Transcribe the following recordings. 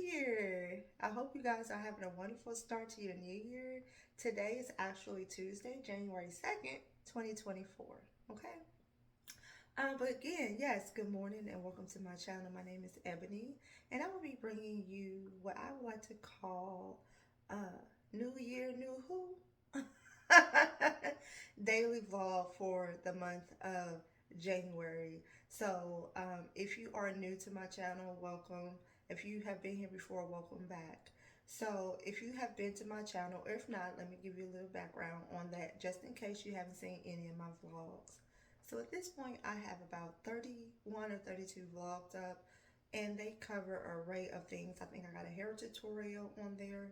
Year! I hope you guys are having a wonderful start to your new year. Today is actually Tuesday, January 2nd, 2024. Okay? But again, yes, good morning and welcome to my channel. My name is Ebony, and I will be bringing you what I would like to call New Year, New Who? Daily vlog for the month of January. So, if you are new to my channel, welcome. If you have been here before, welcome back. So, if you have been to my channel, or if not, let me give you a little background on that just in case you haven't seen any of my vlogs. So, at this point, I have about 31 or 32 vlogs up, and they cover an array of things. I think I got a hair tutorial on there,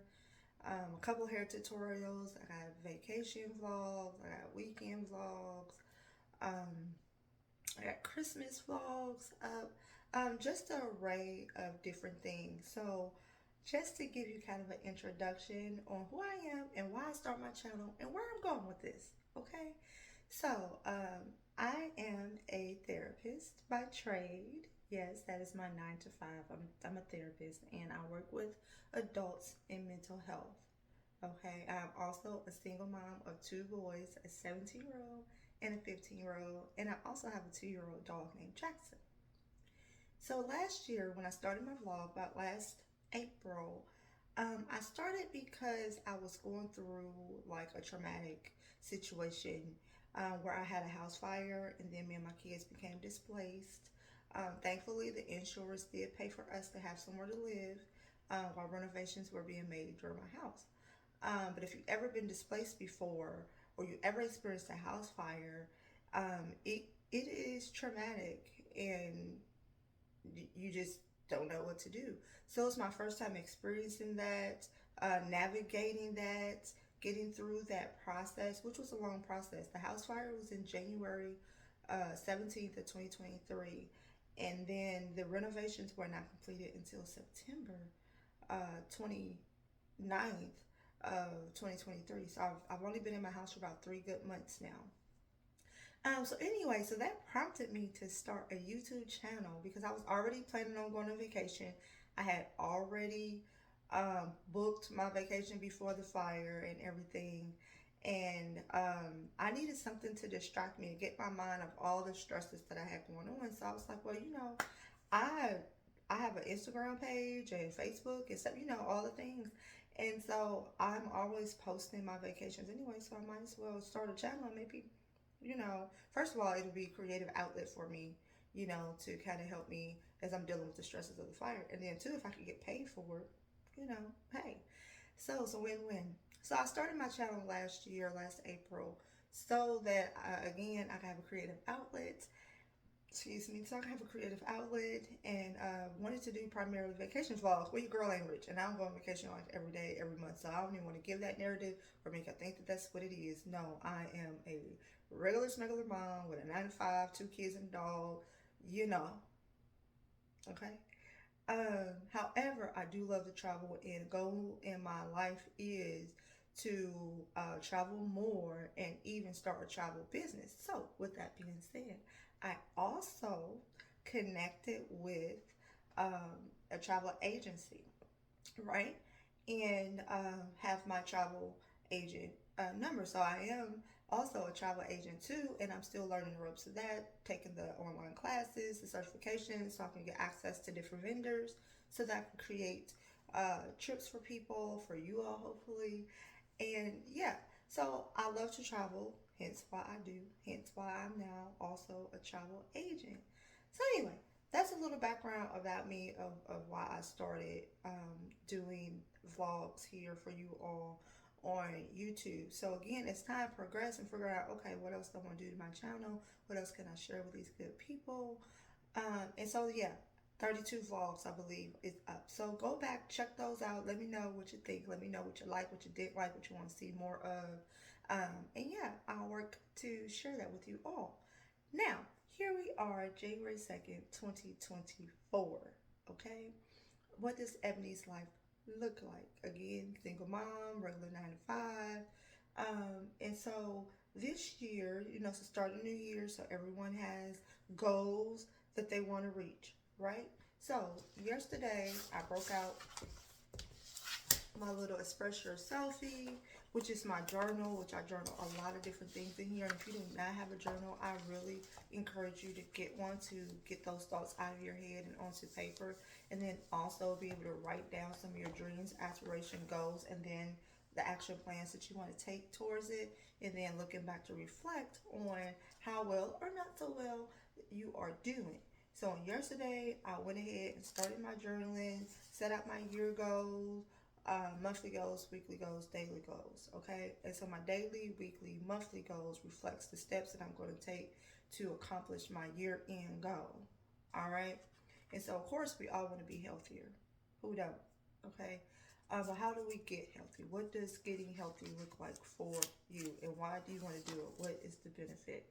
a couple hair tutorials. I got vacation vlogs. I got weekend vlogs. Um, I got Christmas vlogs up. Just an array of different things. So, just to give you kind of an introduction on who I am and why I start my channel and where I'm going with this. Okay, so I am a therapist by trade. Yes, that is my 9 to 5. I'm a therapist and I work with adults in mental health. Okay, I'm also a single mom of two boys, a 17-year-old and a 15-year-old, and I also have a 2-year-old dog named Jackson. So last year, when I started my vlog, about last April, I started because I was going through like a traumatic situation where I had a house fire and then me and my kids became displaced. Thankfully, the insurance did pay for us to have somewhere to live while renovations were being made during my house. But if you've ever been displaced before or you ever experienced a house fire, it is traumatic and you just don't know what to do. So it's my first time experiencing that, navigating that, getting through that process, which was a long process. The house fire was in January 17th of 2023, and then the renovations were not completed until September 29th of 2023. So I've only been in my house for about 3 good months now. So anyway, so that prompted me to start a YouTube channel because I was already planning on going on vacation. I had already booked my vacation before the fire and everything. And I needed something to distract me and get my mind of all the stresses that I had going on. So I was like, well, I I have an Instagram page and Facebook and stuff, all the things. And so I'm always posting my vacations anyway, so I might as well start a channel and maybe first of all, it'll be a creative outlet for me, to kind of help me as I'm dealing with the stresses of the fire. And then, too, if I could get paid for it, hey. So it's a win win. So I started my channel last year, last April, so that, again, I can have a creative outlet. Excuse me, so I can have a creative outlet and wanted to do primarily vacation vlogs. Well, your girl ain't rich, and I don't go on vacation like every day, every month, so I don't even want to give that narrative or make her think that that's what it is. No, I am a regular smuggler mom with a 9 to 5, 2 kids and a dog, you know, okay? However, I do love to travel, and a goal in my life is to travel more and even start a travel business. So, with that being said, I also connected with a travel agency, right? And have my travel agent number. So, I am also a travel agent too, and I'm still learning the ropes of that, taking the online classes, the certifications, so I can get access to different vendors, so that I can create trips for people, for you all, hopefully. And yeah, so I love to travel, hence why I do, hence why I'm now also a travel agent. So, anyway, that's a little background about me of why I started doing vlogs here for you all on YouTube. So again, as time progresses and figure out, okay, what else do I want to do to my channel? What else can I share with these good people? And so yeah, 32 vlogs I believe is up. So go back, check those out. Let me know what you think. Let me know what you like, what you didn't like, what you want to see more of. And yeah, I'll work to share that with you all. Now, here we are, January 2nd, 2024. Okay? What does Ebony's life look like? Again, single mom, regular 9 to 5. And so this year, it's the start of the new year, so everyone has goals that they want to reach, right? So yesterday I broke out my little Express Your Selfie, which is my journal, which I journal a lot of different things in here. And if you do not have a journal, I really encourage you to get one to get those thoughts out of your head and onto paper. And then also be able to write down some of your dreams, aspiration, goals, and then the action plans that you want to take towards it. And then looking back to reflect on how well or not so well you are doing. So yesterday, I went ahead and started my journaling, set out my year goals, monthly goals, weekly goals, daily goals. Okay, and so my daily, weekly, monthly goals reflects the steps that I'm going to take to accomplish my year-end goal. All right, and so of course we all want to be healthier. Who don't? Okay, but how do we get healthy? What does getting healthy look like for you, and why do you want to do it? What is the benefit?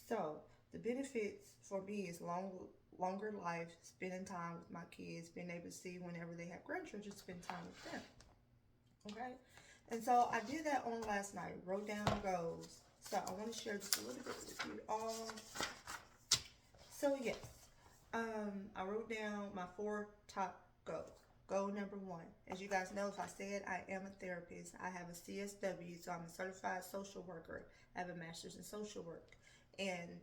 So the benefits for me is longer life, spending time with my kids, being able to see whenever they have grandchildren, spend time with them. Okay? And so I did that on last night, wrote down goals. So I want to share just a little bit with you all. So yes, I wrote down my 4 top goals. Goal number 1. As you guys know, if I said I am a therapist, I have a CSW, so I'm a certified social worker. I have a master's in social work. And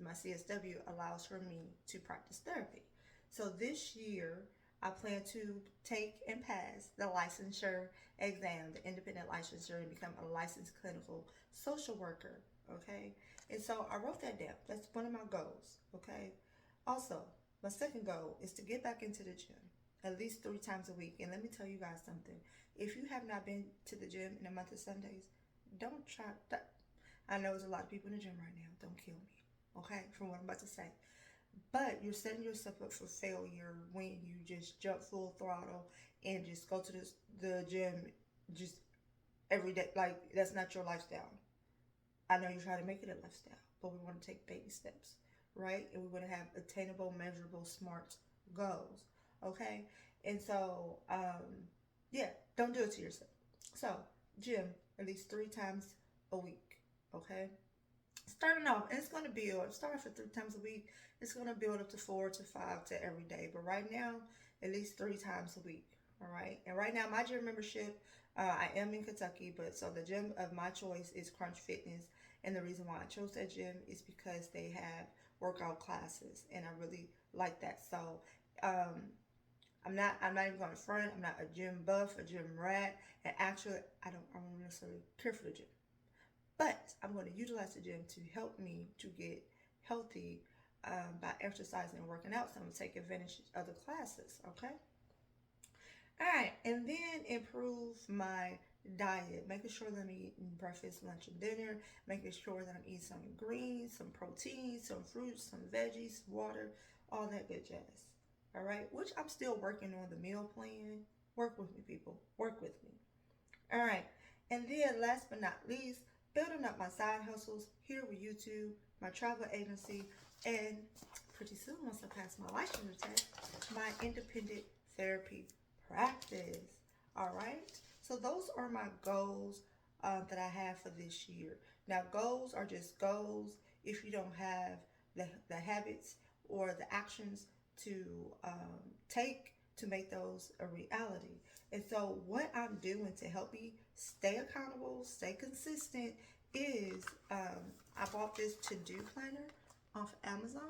my CSW allows for me to practice therapy. So this year, I plan to take and pass the licensure exam, the independent licensure, and become a licensed clinical social worker. Okay, and so I wrote that down. That's one of my goals. Okay, also my second goal is to get back into the gym at least 3 times a week. And let me tell you guys something: if you have not been to the gym in a month of Sundays, don't try. I know there's a lot of people in the gym right now. Don't kill me, okay, from what I'm about to say. But you're setting yourself up for failure when you just jump full throttle and just go to the gym just every day. Like, that's not your lifestyle. I know you're trying to make it a lifestyle, but we want to take baby steps, right? And we want to have attainable, measurable, smart goals, okay? And so, yeah, don't do it to yourself. So, gym at least 3 times a week, okay? Starting off, and it's going to build. Start off at 3 times a week. It's going to build up to 4 to 5 to every day. But right now, at least 3 times a week. All right. And right now, my gym membership, I am in Kentucky, but so the gym of my choice is Crunch Fitness. And the reason why I chose that gym is because they have workout classes, and I really like that. So, I'm not even going to front. I'm not a gym buff, a gym rat, and actually, I don't necessarily care for the gym. But I'm going to utilize the gym to help me to get healthy by exercising and working out. So I'm going to take advantage of the classes, okay? All right, and then improve my diet, making sure that I'm eating breakfast, lunch, and dinner, making sure that I'm eating some greens, some protein, some fruits, some veggies, water, all that good jazz. All right, which I'm still working on the meal plan. Work with me, people. Work with me. All right, and then last but not least, building up my side hustles here with YouTube, my travel agency, and pretty soon, once I pass my licensure test, my independent therapy practice. All right, so those are my goals that I have for this year. Now, goals are just goals if you don't have the habits or the actions to take to make those a reality. And so, what I'm doing to help me stay accountable, stay consistent, is I bought this to-do planner off Amazon,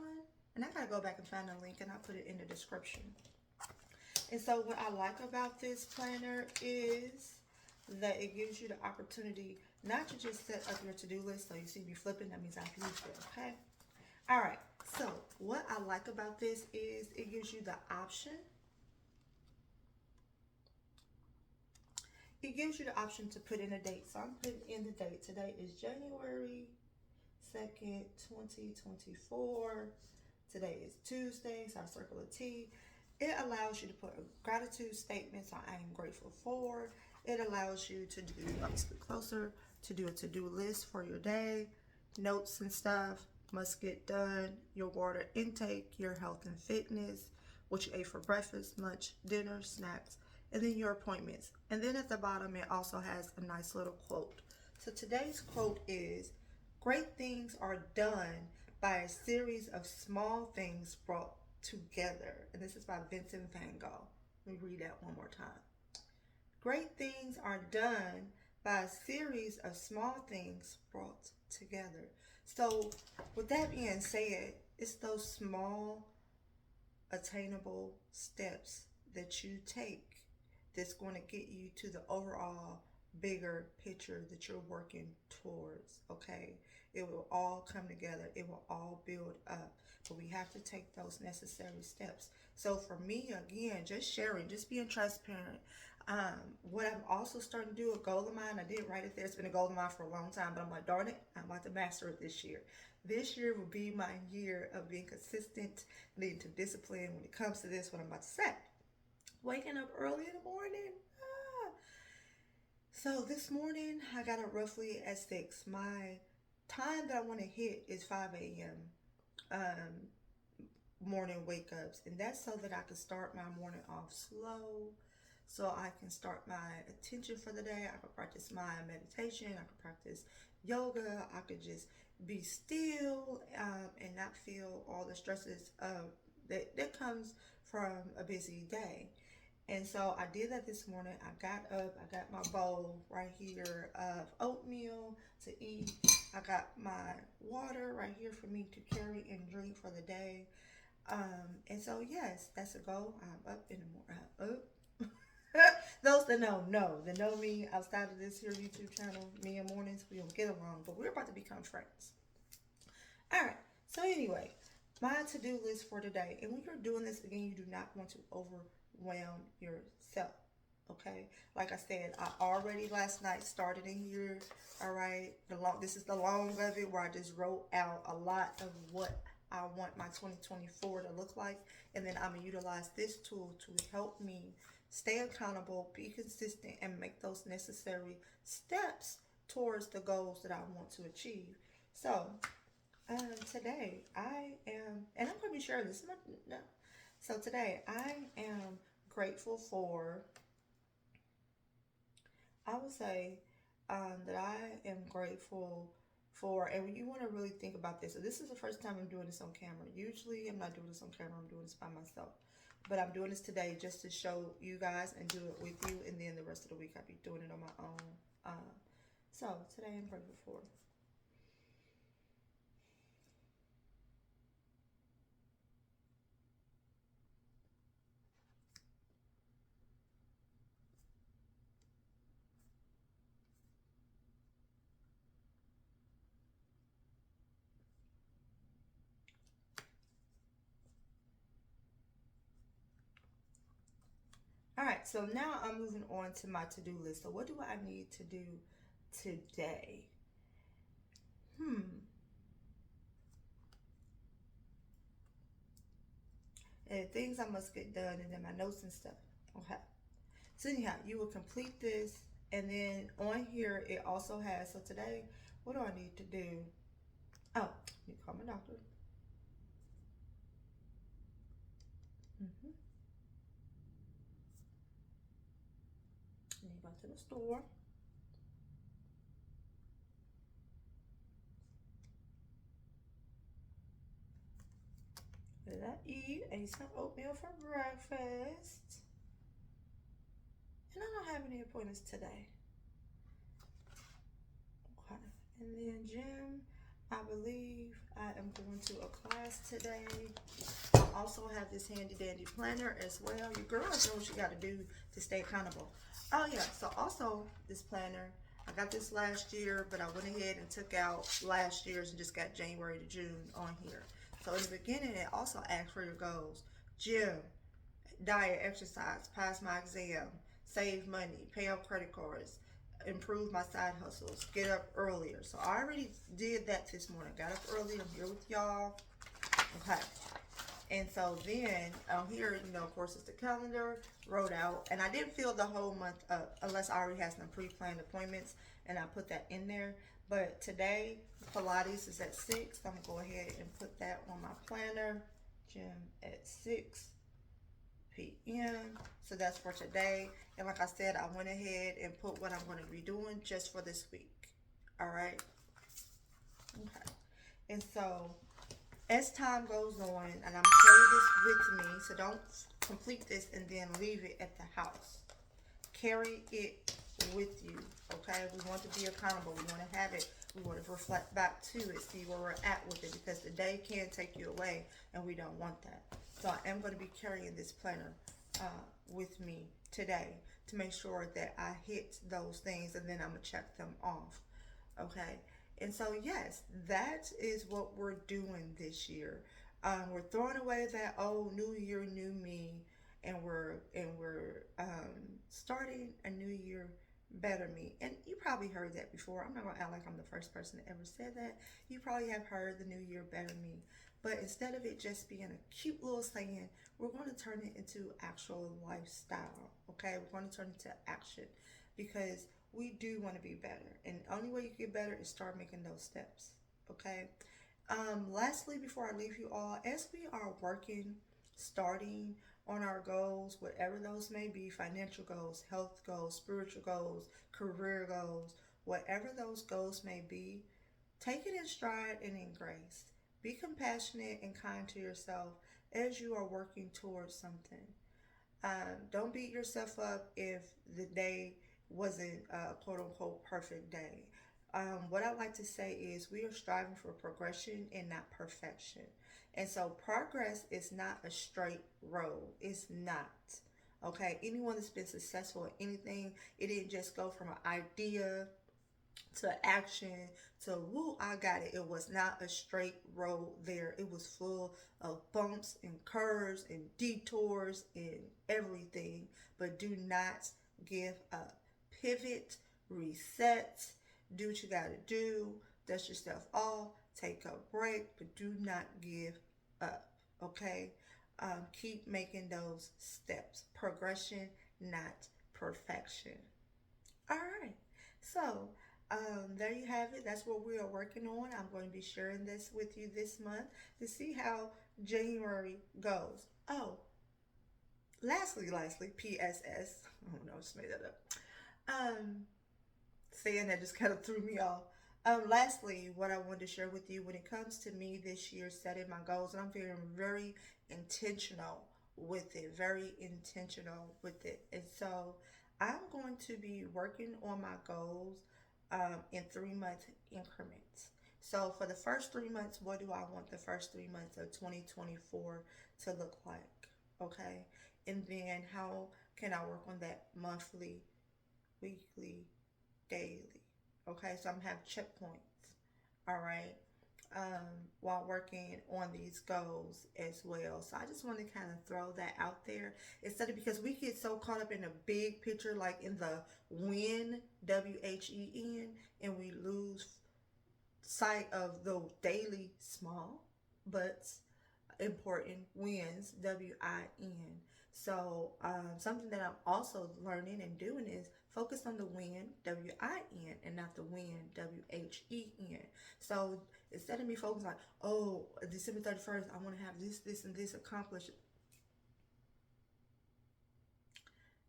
and I gotta go back and find the link, and I'll put it in the description. And so, what I like about this planner is that it gives you the opportunity not to just set up your to-do list. So you see me flipping, that means I've used it. Okay. All right. So, what I like about this is it gives you the option. It gives you the option to put in a date. So I'm putting in the date. Today is January 2nd, 2024. Today is Tuesday, so I circle a T. It allows you to put a gratitude statement, so I am grateful for. It allows you to do, let me get closer, to do a to-do list for your day, notes and stuff, must get done, your water intake, your health and fitness, what you ate for breakfast, lunch, dinner, snacks, and then your appointments. And then at the bottom, it also has a nice little quote. So today's quote is, great things are done by a series of small things brought together. And this is by Vincent van Gogh. Let me read that one more time. Great things are done by a series of small things brought together. So, with that being said, it's those small, attainable steps that you take that's going to get you to the overall bigger picture that you're working towards. Okay, it will all come together, it will all build up, but we have to take those necessary steps. So for me, again, just sharing, just being transparent. What I'm also starting to do, a goal of mine, I did write it there, it's been a goal of mine for a long time, but I'm like, darn it, I'm about to master it this year. This year will be my year of being consistent, leading to discipline when it comes to this, what I'm about to say. Waking up early in the morning. Ah. So this morning, I got up roughly at 6. My time that I want to hit is 5 a.m. Morning wake ups, and that's so that I can start my morning off slow, so I can start my attention for the day. I can practice my meditation, I can practice yoga, I could just be still, and not feel all the stresses that comes from a busy day. And so I did that this morning. I got up, I got my bowl right here of oatmeal to eat. I got my water right here for me to carry and drink for the day. And so yes, that's a goal. I'm up in the morning. Those that know. That know me outside of this here YouTube channel, me and mornings, we don't get along, but we're about to become friends. All right. So anyway, my to-do list for today, and when you're doing this again, you do not want to overwhelm yourself. Okay. Like I said, I already last night started in here. All right. This is the long of it where I just wrote out a lot of what I want my 2024 to look like, and then I'm gonna utilize this tool to help me stay accountable, be consistent, and make those necessary steps towards the goals that I want to achieve. So today I am, and I'm gonna be sharing this. No. So today I am grateful for. I would say that I am grateful for, and when you want to really think about this, so this is the first time I'm doing this on camera. Usually I'm not doing this on camera, I'm doing this by myself. But I'm doing this today just to show you guys and do it with you, and then the rest of the week I'll be doing it on my own. So today I'm grateful for. All right, so now I'm moving on to my to-do list. So what do I need to do today? And things I must get done, and then my notes and stuff. Okay. So anyhow, you will complete this, and then on here it also has. So today, what do I need to do? Oh, you call my doctor. Mm-hmm. And you go to the store. Did I eat? Ate some oatmeal for breakfast. And I don't have any appointments today. Okay. And then gym, I believe I am going to a class today. I also have this handy dandy planner as well. Your girl knows what you got to do to stay accountable. Oh yeah, so also this planner, I got this last year, but I went ahead and took out last year's and just got January to June on here. So in the beginning, it also asks for your goals: gym, diet, exercise, pass my exam, save money, pay off credit cards, improve my side hustles, get up earlier. So I already did that this morning. Got up early. I'm here with y'all. Okay. And so then here, of course, it's the calendar wrote out. And I didn't fill the whole month up unless I already had some pre-planned appointments, and I put that in there. But today, Pilates is at 6. So I'm going to go ahead and put that on my planner. Gym at 6 p.m. So that's for today. And like I said, I went ahead and put what I'm going to be doing just for this week. All right. Okay. And so As time goes on, and I'm carry this with me, so don't complete this and then leave it at the house. Carry it with you, okay? We want to be accountable. We want to have it. We want to reflect back to it, see where we're at with it, because the day can take you away, and we don't want that. So I am going to be carrying this planner with me today to make sure that I hit those things, and then I'm going to check them off, okay? And so, yes, that is what we're doing this year. We're throwing away that old New Year, New Me, and we're starting a new year, better me. And you probably heard that before. I'm not gonna act like I'm the first person that ever said that. You probably have heard the new year, better me. But instead of it just being a cute little saying, we're going to turn it into actual lifestyle. Okay, we're going to turn it into action because we do want to be better, and the only way you get better is start making those steps. Okay. Lastly, before I leave you all, as we are working, starting on our goals, whatever those may be, financial goals, health goals, spiritual goals, career goals, whatever those goals may be, take it in stride and in grace. Be compassionate and kind to yourself as you are working towards something. Don't beat yourself up if the day wasn't a quote unquote perfect day. What I like to say is we are striving for progression and not perfection. And so progress is not a straight road. It's not. Okay, anyone that's been successful at anything, it didn't just go from an idea to action to woo, I got it. It was not a straight road there. It was full of bumps and curves and detours and everything. But do not give up. Pivot, reset, do what you gotta do, dust yourself off, take a break, but do not give up. Okay? Keep making those steps. Progression, not perfection. All right. So, there you have it. That's what we are working on. I'm going to be sharing this with you this month to see how January goes. Oh, lastly, PSS. Oh no, I just made that up. Um, Saying that just kind of threw me off. Lastly, what I wanted to share with you when it comes to me this year setting my goals, and I'm feeling very intentional with it, very intentional with it. And so I'm going to be working on my goals in 3 month increments. So for the first 3 months, what do I want the first 3 months of 2024 to look like? Okay. And then how can I work on that monthly, weekly, daily? Okay, so I'm gonna have checkpoints. All right, while working on these goals as well. So I just want to kind of throw that out there instead of, because we get so caught up in the big picture, like in the win, WHEN, and we lose sight of the daily small but important wins, WIN. So something that I'm also learning and doing is focus on the win, WIN, and not the win, WHEN. So instead of me focusing like, oh, December 31st, I want to have this, and this accomplished.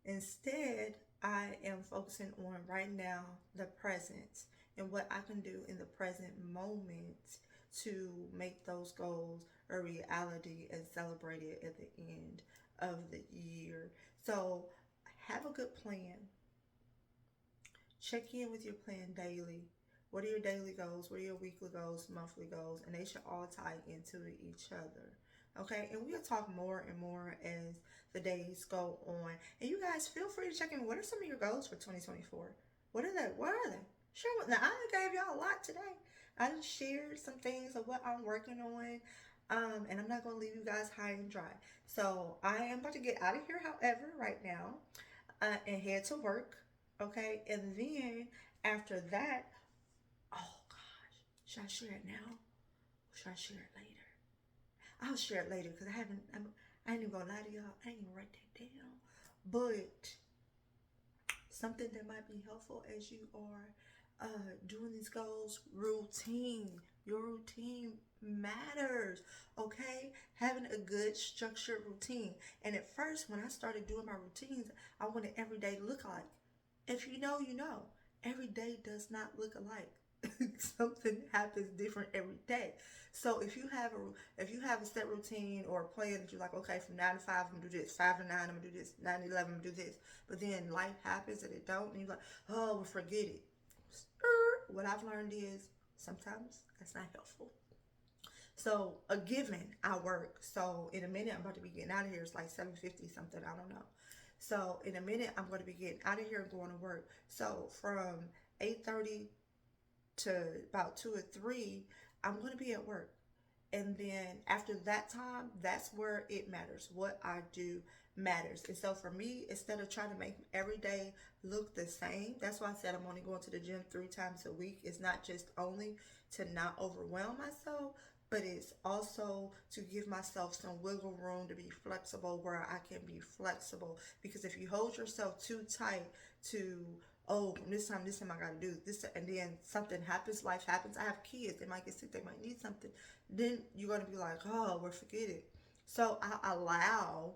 Instead, I am focusing on right now, the present, and what I can do in the present moment to make those goals a reality and celebrate it at the end of the year. So, have a good plan. Check in with your plan daily. What are your daily goals? What are your weekly goals, monthly goals? And they should all tie into each other. Okay, and we'll talk more and more as the days go on. And you guys feel free to check in. What are some of your goals for 2024? What are they? What are they? Sure. Now I gave y'all a lot today. I just shared some things of what I'm working on. And I'm not gonna leave you guys high and dry. So I am about to get out of here, however, right now, and head to work. Okay, and then after that, oh gosh, should I share it now? Or should I share it later? I'll share it later because I ain't even gonna lie to y'all. I ain't even write that down. But something that might be helpful as you are doing these goals, routine. Your routine matters, okay? Having a good structured routine. And at first, when I started doing my routines, I wanted every day to look alike. If you know, you know. Every day does not look alike. something happens different every day. So if you have a set routine or a plan that you're like, okay, from 9 to 5 I'm gonna do this, 5 to 9 I'm gonna do this, 9 to 11 I'm gonna do this, but then life happens and it don't, and you're like, oh, well, forget it. What I've learned is sometimes that's not helpful. So a given, I work. So in a minute, I'm about to be getting out of here. It's like 7:50 something. I don't know. So in a minute, I'm going to be getting out of here and going to work. So from 8:30 to about 2 or 3, I'm going to be at work. And then after that time, that's where it matters. What I do matters. And so for me, instead of trying to make every day look the same, that's why I said I'm only going to the gym 3 times a week. It's not just only to not overwhelm myself, but it's also to give myself some wiggle room to be flexible where I can be flexible. Because if you hold yourself too tight to, oh, this time I gotta do this, and then something happens, life happens. I have kids, they might get sick, they might need something. Then you're gonna be like, oh, well, forget it. So I allow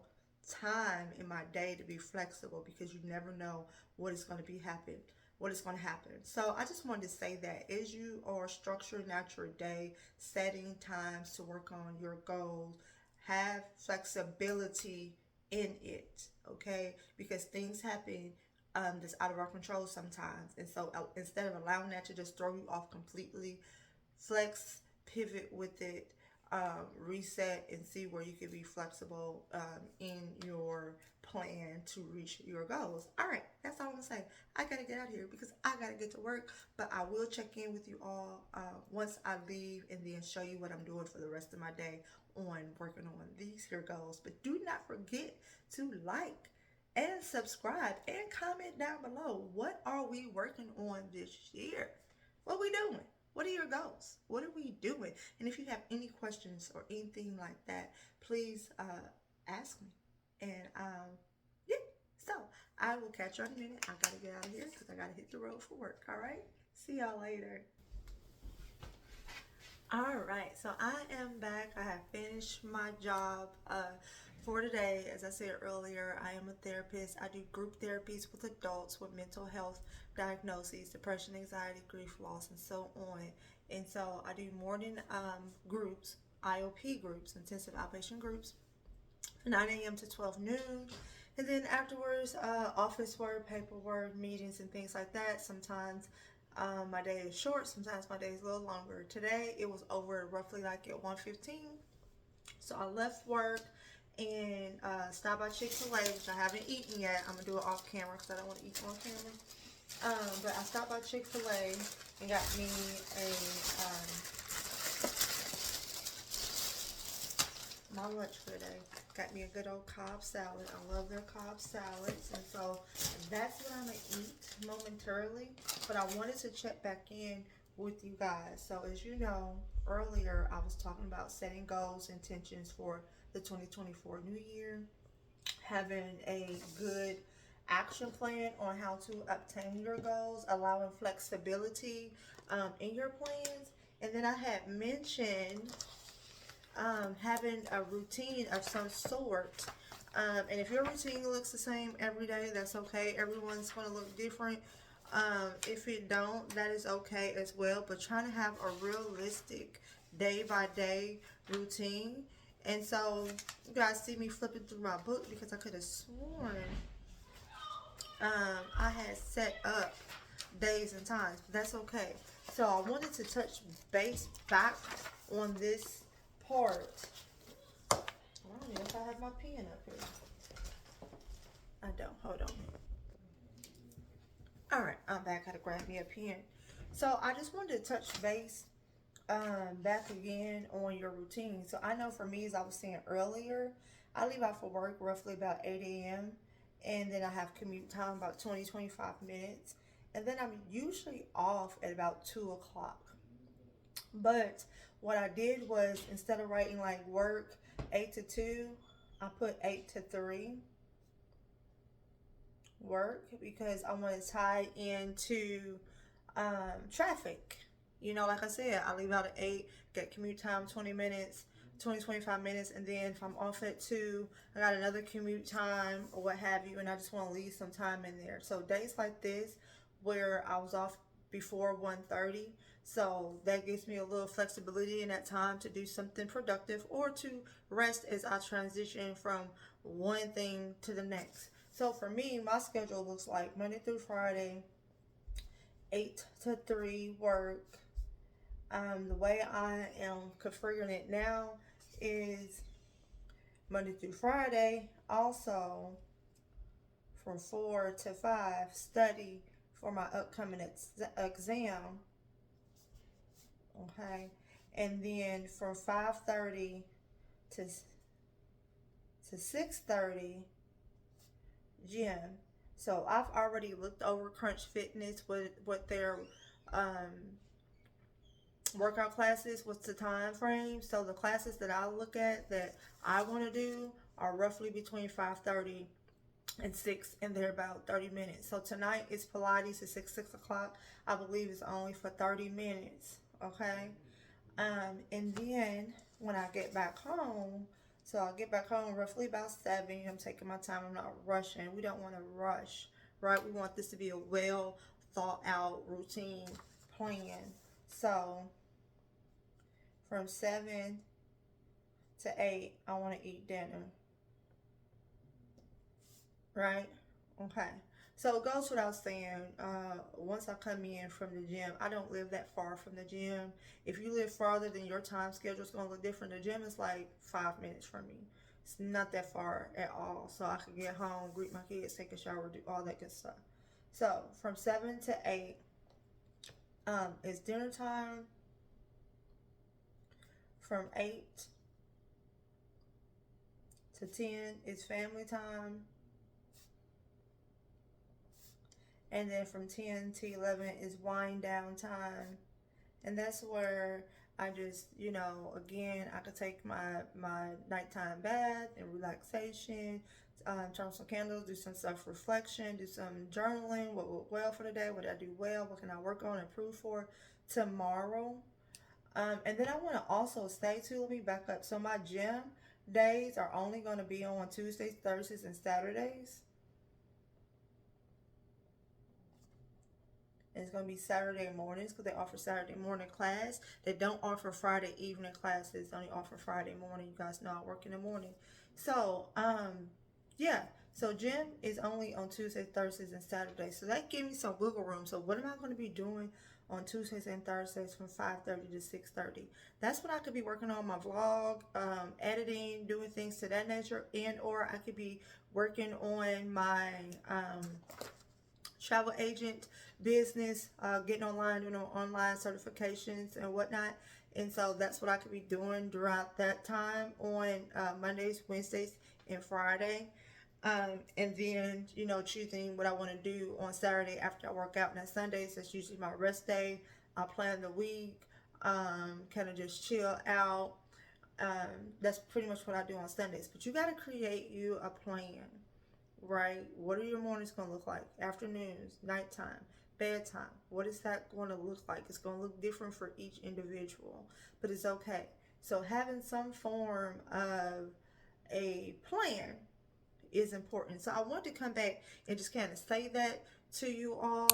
time in my day to be flexible because you never know what is going to be happen what is going to happen. So I just wanted to say that as you are structuring out your day, setting times to work on your goals, have flexibility in it, okay? Because things happen that's out of our control sometimes. And so instead of allowing that to just throw you off completely, flex, pivot with it, reset, and see where you can be flexible in your plan to reach your goals. All right, that's all I'm gonna say. I gotta get out of here because I gotta get to work, but I will check in with you all once I leave and then show you what I'm doing for the rest of my day on working on these here goals. But do not forget to like and subscribe and comment down below. What are we working on this year? What are we doing? What are your goals? What are we doing? And if you have any questions or anything like that, please ask me. And yeah, so I will catch you in a minute. I gotta get out of here because I gotta hit the road for work. All right. See y'all later. All right, so I am back. I have finished my job for today. As I said earlier, I am a therapist. I do group therapies with adults with mental health diagnoses, depression, anxiety, grief, loss, and so on. And so I do morning groups, IOP groups, intensive outpatient groups, 9 a.m. to 12 noon. And then afterwards, office work, paperwork, meetings, and things like that. Sometimes my day is short, sometimes my day is a little longer. Today it was over roughly like at 1:15. So I left work and stopped by Chick-fil-A, which I haven't eaten yet. I'm gonna do it off camera because I don't want to eat on camera. But I stopped by Chick-fil-A and got me a my lunch for today. Got me a good old Cobb salad. I love their Cobb salads, and so that's what I'm gonna eat momentarily. But I wanted to check back in with you guys. So as you know, earlier I was talking about setting goals, intentions for the 2024 new year, having a good action plan on how to obtain your goals, allowing flexibility in your plans, and then I had mentioned having a routine of some sort. And if your routine looks the same every day, that's okay. Everyone's going to look different. If it don't, that is okay as well. But trying to have a realistic day by day routine. And so you guys see me flipping through my book because I could have sworn I had set up days and times, but that's okay. So I wanted to touch base back on this part. I don't know if I have my pen up here. I don't. Hold on. All right, I'm back. I had to grab me a pen. So I just wanted to touch base back again on your routine. So I know for me, as I was saying earlier, I leave out for work roughly about 8 a.m. and then I have commute time about 20-25 minutes. And then I'm usually off at about 2 o'clock. But what I did was instead of writing like work 8 to 2, I put 8 to 3 work because I want to tie into traffic. You know, like I said, I leave out at 8, get commute time 20 minutes, 20-25 minutes, and then if I'm off at 2, I got another commute time or what have you, and I just want to leave some time in there. So days like this where I was off before 1:30. So that gives me a little flexibility in that time to do something productive or to rest as I transition from one thing to the next. So for me, my schedule looks like Monday through Friday, 8 to 3 work. The way I am configuring it now is Monday through Friday, also from 4 to 5, study for my upcoming exam. Okay. And then from 5:30 to 6:30, gym. So I've already looked over Crunch Fitness with what their um, workout classes, what's the time frame. So the classes that I look at that I want to do are roughly between 5:30 and 6, and they're about 30 minutes. So tonight is Pilates at 6 o'clock. I believe it's only for 30 minutes. Okay. And then when I get back home, so I'll get back home roughly about 7. I'm taking my time. I'm not rushing. We don't want to rush, right? We want this to be a well thought out routine plan. So from 7 to 8, I want to eat dinner, right? Okay. So it goes without saying, once I come in from the gym, I don't live that far from the gym. If you live farther, then your time schedule is going to look different. The gym is like 5 minutes from me. It's not that far at all. So I can get home, greet my kids, take a shower, do all that good stuff. So from 7 to 8 is dinner time. From 8 to 10 is family time. And then from 10 to 11 is wind down time. And that's where I just, again, I could take my nighttime bath and relaxation, turn on some candles, do some self-reflection, do some journaling. What went well for the day? What did I do well? What can I work on and improve for tomorrow? And then I want to also say too, let me back up. So my gym days are only going to be on Tuesdays, Thursdays, and Saturdays. And it's going to be Saturday mornings because they offer Saturday morning class. They don't offer Friday evening classes. They only offer Friday morning. You guys know I work in the morning. So, yeah. So gym is only on Tuesdays, Thursdays, and Saturdays. So that gives me some wiggle room. So what am I going to be doing on Tuesdays and Thursdays from 5:30 to 6:30? That's when I could be working on my vlog, editing, doing things to that nature, and or I could be working on my travel agent business, getting online, doing online certifications and whatnot. And so that's what I could be doing throughout that time on Mondays, Wednesdays, and Friday. And then, choosing what I want to do on Saturday after I work out. And Sundays, that's usually my rest day. I plan the week, kind of just chill out. That's pretty much what I do on Sundays. But you got to create you a plan, right? What are your mornings going to look like? Afternoons, nighttime, bedtime. What is that going to look like? It's going to look different for each individual, but it's okay. So having some form of a plan is important. So I want to come back and just kind of say that to you all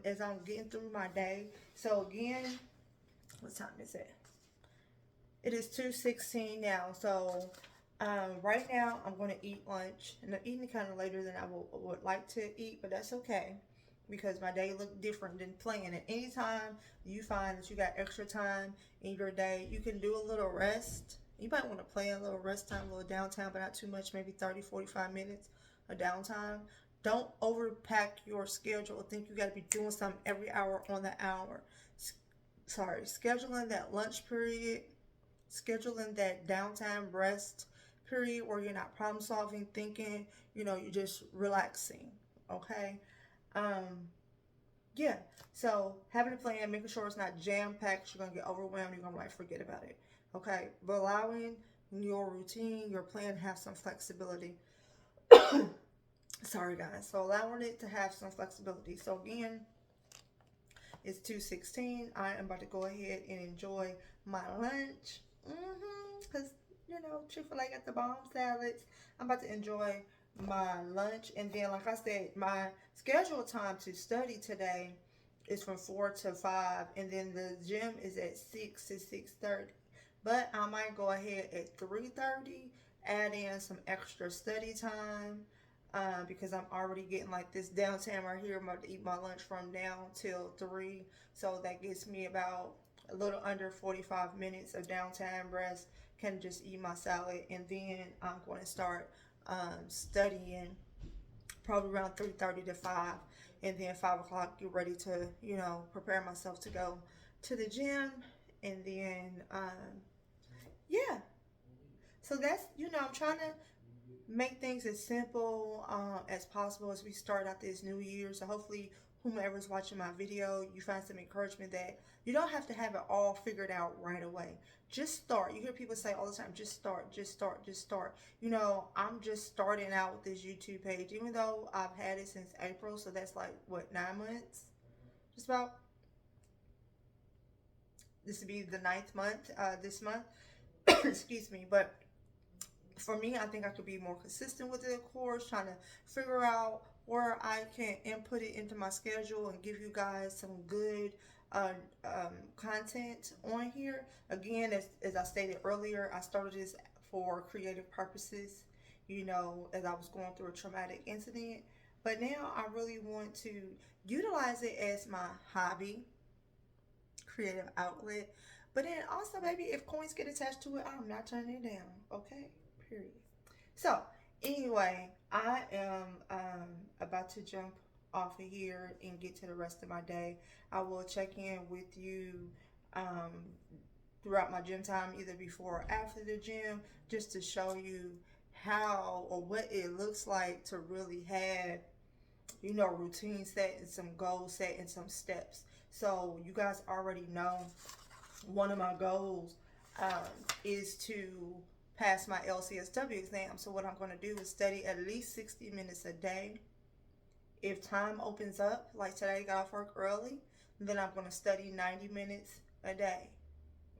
as I'm getting through my day. So again, what time is it? It is 2:16 now. So right now I'm going to eat lunch, and I'm eating kind of later than I would like to eat, but that's okay because my day looked different than planning. Anytime you find that you got extra time in your day, you can do a little rest. You might want to plan a little rest time, a little downtime, but not too much, maybe 30, 45 minutes of downtime. Don't overpack your schedule or think you got to be doing something every hour on the hour. Scheduling that lunch period, scheduling that downtime rest period where you're not problem solving, thinking, you're just relaxing. Okay. Yeah. So having a plan, making sure it's not jam packed, you're gonna get overwhelmed, you're gonna forget about it. Okay. But allowing your routine, your plan have some flexibility. Sorry guys. So allowing it to have some flexibility. So again, it's 2:16. I am about to go ahead and enjoy my lunch. Because, Chick-fil-A got the bomb salads. I'm about to enjoy my lunch. And then, like I said, my scheduled time to study today It's from 4 to 5, and then the gym is at 6 to 6:30. But I might go ahead at 3:30, add in some extra study time, because I'm already getting like this downtime right here. I'm about to eat my lunch from now till 3, so that gets me about a little under 45 minutes of downtime rest. Can just eat my salad, and then I'm going to start studying probably around 3:30 to 5, and then 5 o'clock get ready to prepare myself to go to the gym, and then yeah. So that's I'm trying to make things as simple as possible as we start out this new year. So hopefully, whomever's watching my video, you find some encouragement that you don't have to have it all figured out right away. Just start. You hear people say all the time, just start, just start, just start. I'm just starting out with this YouTube page, even though I've had it since April. So that's like, what, 9 months? Just about. This would be the ninth month this month. Excuse me. But for me, I think I could be more consistent with it, of course, trying to figure out where I can input it into my schedule and give you guys some good content on here. Again, as I stated earlier, I started this for creative purposes, as I was going through a traumatic incident. But now I really want to utilize it as my hobby, creative outlet. But then also, maybe if coins get attached to it, I'm not turning it down. Okay? Period. So, anyway, I am about to jump off of here and get to the rest of my day. I will check in with you um, throughout my gym time, either before or after the gym, just to show you how or what it looks like to really have routine set and some goals set and some steps. So you guys already know one of my goals um, is to pass my LCSW exam. So what I'm going to do is study at least 60 minutes a day. If time opens up, like today, I got off work early, then I'm going to study 90 minutes a day.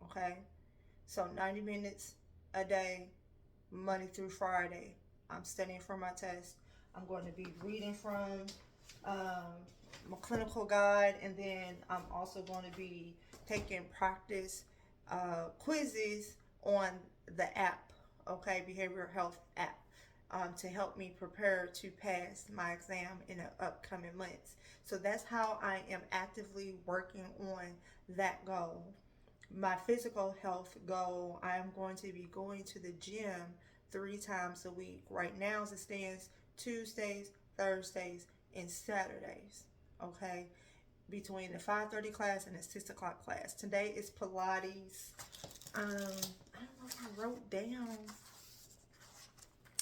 Okay? So 90 minutes a day, Monday through Friday. I'm studying for my test. I'm going to be reading from my clinical guide, and then I'm also going to be taking practice quizzes on the app, okay, behavioral health app, to help me prepare to pass my exam in the upcoming months. So that's how I am actively working on that goal. My physical health goal, I am going to be going to the gym 3 times a week. Right now, as it stands, Tuesdays, Thursdays, and Saturdays. Okay, between the 5:30 class and the 6 o'clock class. Today is Pilates. I don't know if I wrote down.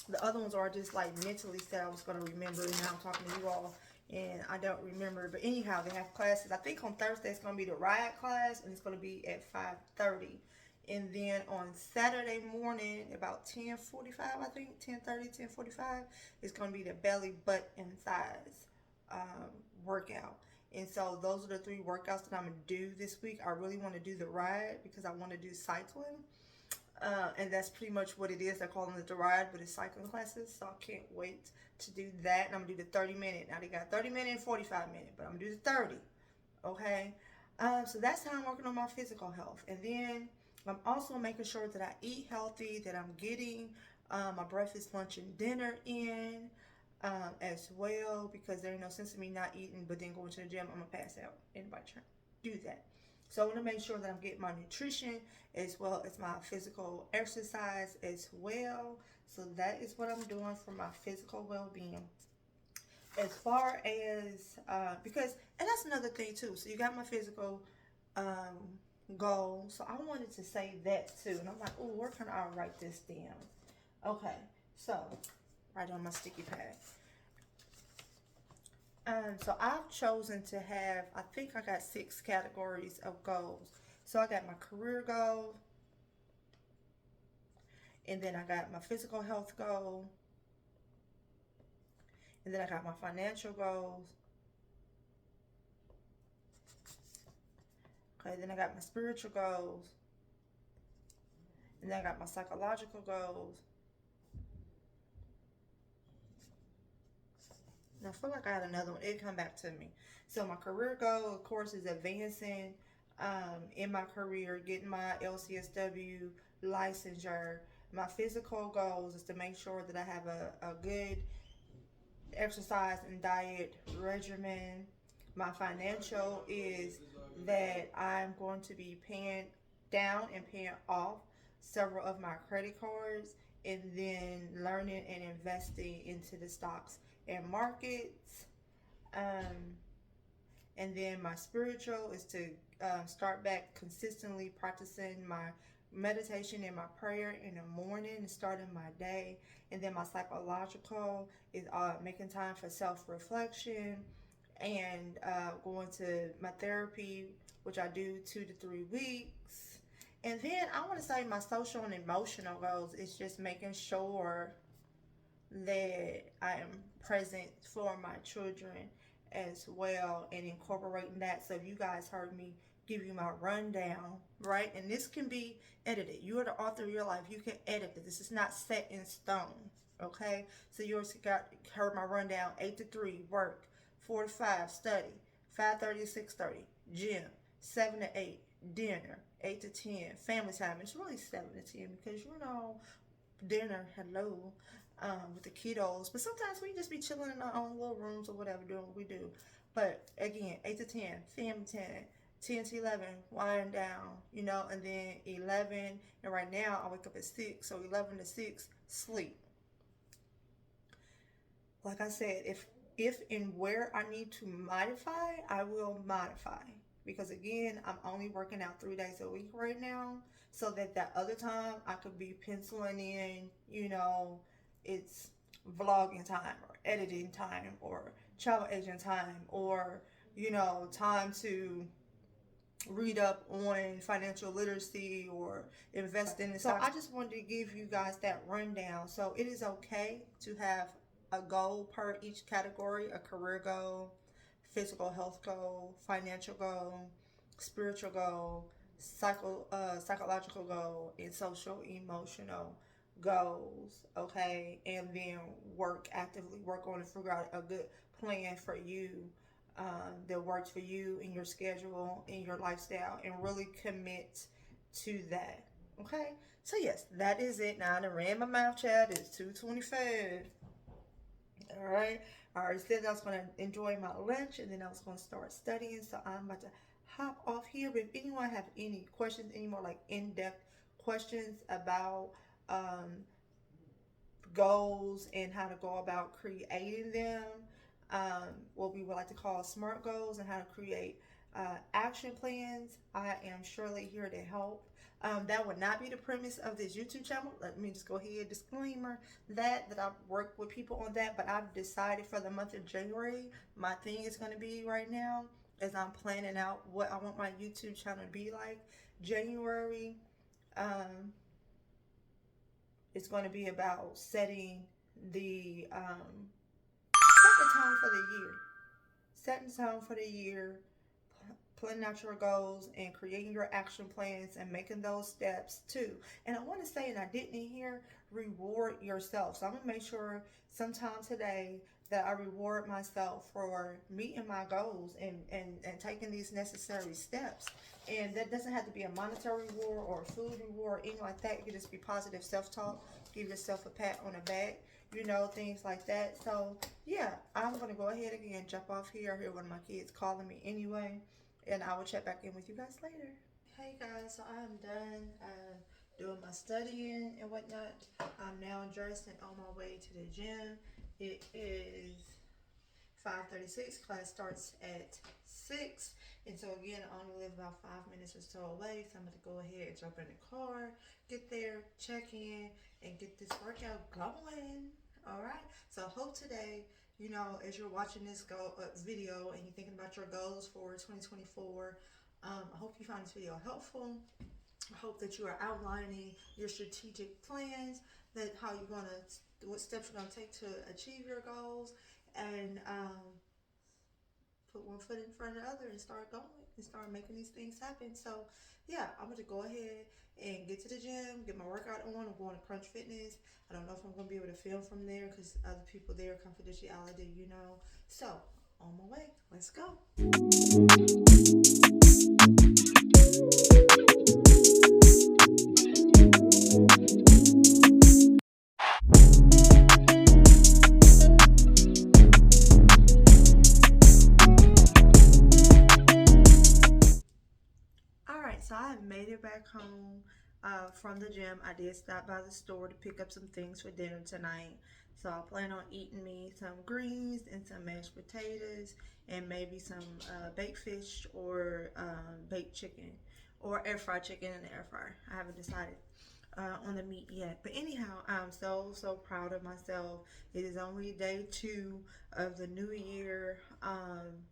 The other ones are just like mentally said I was going to remember, and now I'm talking to you all and I don't remember. But anyhow, they have classes. I think on Thursday it's going to be the riot class, and it's going to be at 5:30. And then on Saturday morning, about 10:45, I think, 10:30, 10:45, it's going to be the belly, butt, and thighs workout. And so those are the 3 workouts that I'm going to do this week. I really want to do the ride because I want to do cycling. And that's pretty much what it is. They're calling it the ride, but it's cycling classes. So I can't wait to do that. And I'm going to do the 30-minute. Now they got 30-minute and 45-minute, but I'm going to do the 30. Okay? So that's how I'm working on my physical health. And then I'm also making sure that I eat healthy, that I'm getting my breakfast, lunch, and dinner in as well, because there ain't no sense in me not eating, but then going to the gym, I'm going to pass out. Anybody trying to do that? So I want to make sure that I'm getting my nutrition as well as my physical exercise as well. So that is what I'm doing for my physical well-being. As far as, because, and that's another thing too. So you got my physical goal. So I wanted to say that too. And I'm like, oh, where can I write this down? Okay, so right on my sticky pad. So I've chosen to have, I think I got 6 categories of goals. So I got my career goal, and then I got my physical health goal, and then I got my financial goals. Okay, then I got my spiritual goals, and then I got my psychological goals. I feel like I had another one. It come back to me. So my career goal, of course, is advancing in my career, getting my LCSW licensure. My physical goals is to make sure that I have a good exercise and diet regimen. My financial is that I'm going to be paying down and paying off several of my credit cards, and then learning and investing into the stocks and markets. Um, and then my spiritual is to start back consistently practicing my meditation and my prayer in the morning and starting my day. And then my psychological is making time for self reflection and going to my therapy, which I do 2 to 3 weeks. And then I want to say my social and emotional goals is just making sure that I am present for my children as well and incorporating that. So you guys heard me give you my rundown, right? And this can be edited. You are the author of your life. You can edit it. This is not set in stone. Okay? So you got heard my rundown: 8 to 3 work, 4 to 5 study, 5:30 to 6:30 gym, 7 to 8 dinner, 8 to 10 family time. It's really 7 to 10 because dinner, hello, with the kiddos. But sometimes we just be chilling in our own little rooms or whatever, doing what we do. But again, 8 to 10, family time. 10 to 11, wind down, and then 11, and right now I wake up at 6, so 11 to 6, sleep. Like I said, if and where I need to modify, I will modify. Because again, I'm only working out 3 days a week right now, so that other time I could be penciling in, it's vlogging time or editing time or travel agent time or time to read up on financial literacy or invest in the stock. So I just wanted to give you guys that rundown. So it is okay to have a goal per each category: a career goal, physical health goal, financial goal, spiritual goal, psychological goal, and social emotional goals. Okay, and then actively work on and figure out a good plan for you, that works for you in your schedule, in your lifestyle, and really commit to that. Okay, so yes, that is it. Now I done ran my mouth, chat. It's 2:25. All right. I already said I was going to enjoy my lunch and then I was going to start studying. So I'm about to hop off here. But if anyone have any questions, any more like in-depth questions about goals and how to go about creating them, what we would like to call SMART goals, and how to create action plans, I am surely here to help. That would not be the premise of this YouTube channel. Let me just go ahead, disclaimer that I've worked with people on that, but I've decided for the month of January, my thing is going to be right now as I'm planning out what I want my YouTube channel to be like. January, it's going to be about set the tone for the year. Setting the tone for the year, planning out your goals and creating your action plans and making those steps too. And I want to say, and I didn't hear, reward yourself. So I'm going to make sure sometime today that I reward myself for meeting my goals and taking these necessary steps. And that doesn't have to be a monetary reward or a food reward, anything like that. It could just be positive self-talk. Give yourself a pat on the back, things like that. So yeah, I'm going to go ahead again, jump off here. I hear one of my kids calling me anyway. And I will check back in with you guys later. Hey guys, so I'm done doing my studying and whatnot. I'm now dressed and on my way to the gym. It is 5:36. Class starts at 6. And so again, I only live about 5 minutes or so away. So I'm going to go ahead and jump in the car, get there, check in, and get this workout going. All right. So I hope today, as you're watching this video and you're thinking about your goals for 2024, I hope you found this video helpful. I hope that you are outlining your strategic plans, that what steps you're going to take to achieve your goals, and put one foot in front of the other and start going and start making these things happen. So yeah, I'm gonna go ahead and get to the gym, get my workout on. I'm going to Crunch Fitness. I don't know if I'm gonna be able to film from there because other people there, confidentiality, you know. So on my way, let's go. All right, so I have made it back home from the gym. I did stop by the store to pick up some things for dinner tonight. So I plan on eating me some greens and some mashed potatoes and maybe some baked fish or baked chicken or air fried chicken in the air fryer. I haven't decided on the meat yet. But anyhow, I'm so proud of myself. It is only day 2 of the new year.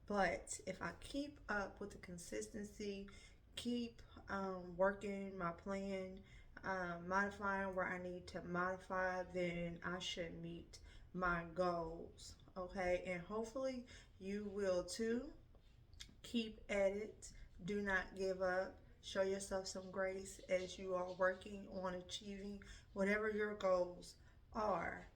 But if I keep up with the consistency, keep working my plan, modifying where I need to modify, then I should meet my goals. Okay, and hopefully you will too. Keep at it. Do not give up. Show yourself some grace as you are working on achieving whatever your goals are.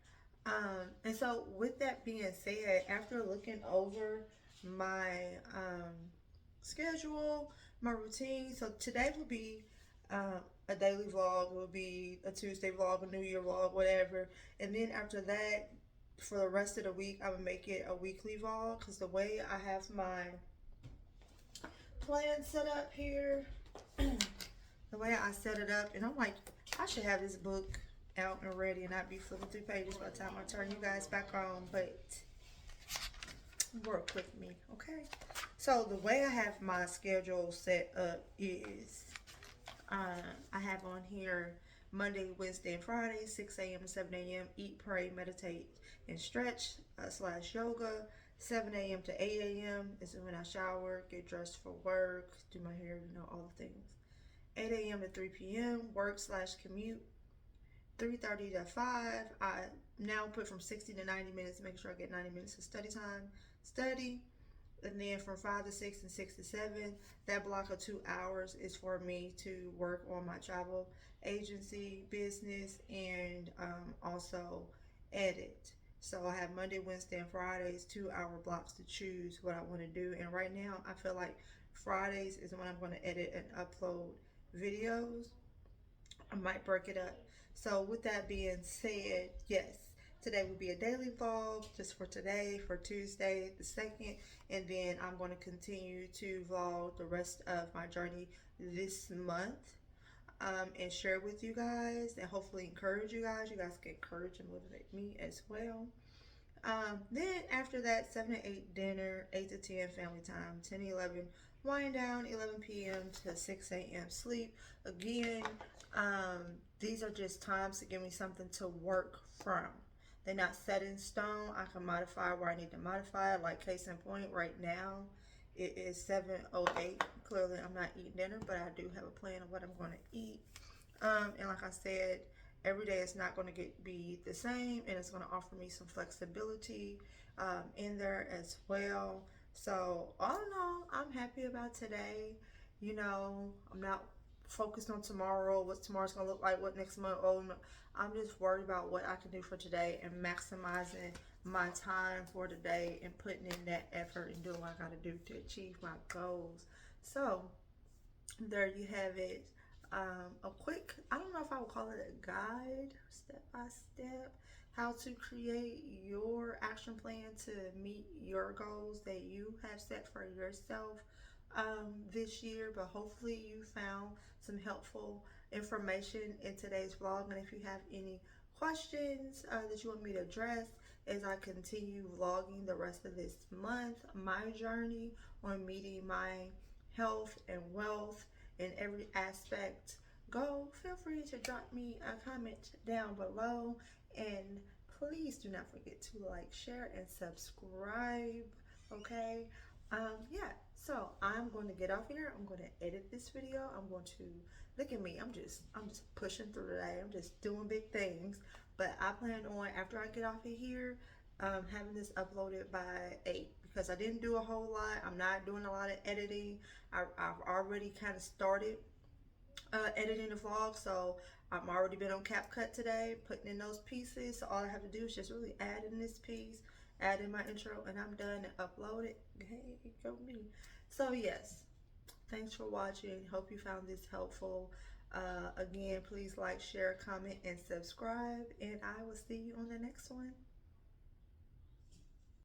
And so, with that being said, after looking over my schedule, my routine, so today will be a daily vlog, will be a Tuesday vlog, a New Year vlog, whatever. And then after that, for the rest of the week, I would make it a weekly vlog because the way I have my plan set up here, the way I set it up, and I'm like, I should have this book out and ready and not be flipping through pages by the time I turn you guys back on, but work with me, okay? So the way I have my schedule set up is I have on here Monday, Wednesday, and Friday, 6 a.m. to 7 a.m. Eat, pray, meditate, and stretch slash yoga. 7 a.m. to 8 a.m. is when I shower, get dressed for work, do my hair, you know, all the things. 8 a.m. to 3 p.m. work slash commute. 3:30 to 5. I now put from 60 to 90 minutes to make sure I get 90 minutes of study time. Study. And then from 5 to 6 and 6 to 7, that block of 2 hours is for me to work on my travel agency business and also edit. So I have Monday, Wednesday, and Fridays 2 hour blocks to choose what I want to do. And right now, I feel like Fridays is when I'm going to edit and upload videos. I might break it up. So with that being said, yes, today will be a daily vlog just for today, for Tuesday the 2nd, and then I'm going to continue to vlog the rest of my journey this month, and share with you guys and hopefully encourage you guys. You guys can encourage and motivate me as well. Then after that, 7 to 8 dinner, 8 to 10 family time, 10 to 11 wind down, 11 p.m. to 6 a.m. sleep. Again, these are just times to give me something to work from. They're not set in stone. I can modify where I need to modify. Like case in point, right now it is 7:08. Clearly, I'm not eating dinner, but I do have a plan of what I'm going to eat. And like I said, every day is not going to be the same, and it's going to offer me some flexibility in there as well. So all in all, I'm happy about today. You know, I'm not focused on tomorrow, what tomorrow's going to look like, what next month. Oh no, I'm just worried about what I can do for today and maximizing my time for today and putting in that effort and doing what I got to do to achieve my goals. So there you have it. A quick, I don't know if I would call it a guide, step by step, how to create your action plan to meet your goals that you have set for yourself this year. But hopefully, you found some helpful information in today's vlog. And if you have any questions that you want me to address as I continue vlogging the rest of this month, my journey on meeting my health and wealth in every aspect, go feel free to drop me a comment down below, and please do not forget to like, share, and subscribe. Okay, yeah, so I'm going to get off here. I'm going to edit this video. I'm going to look at me. I'm just pushing through today. I'm just doing big things, but I plan on, after I get off of here, having this uploaded by 8, because I didn't do a whole lot. I'm not doing a lot of editing. I've already kind of started editing the vlog, so I'm already been on CapCut today, putting in those pieces. So all I have to do is just really add in this piece, add in my intro, and I'm done and upload it. Hey, go me. So yes, thanks for watching. Hope you found this helpful. Again, please like, share, comment, and subscribe, and I will see you on the next one.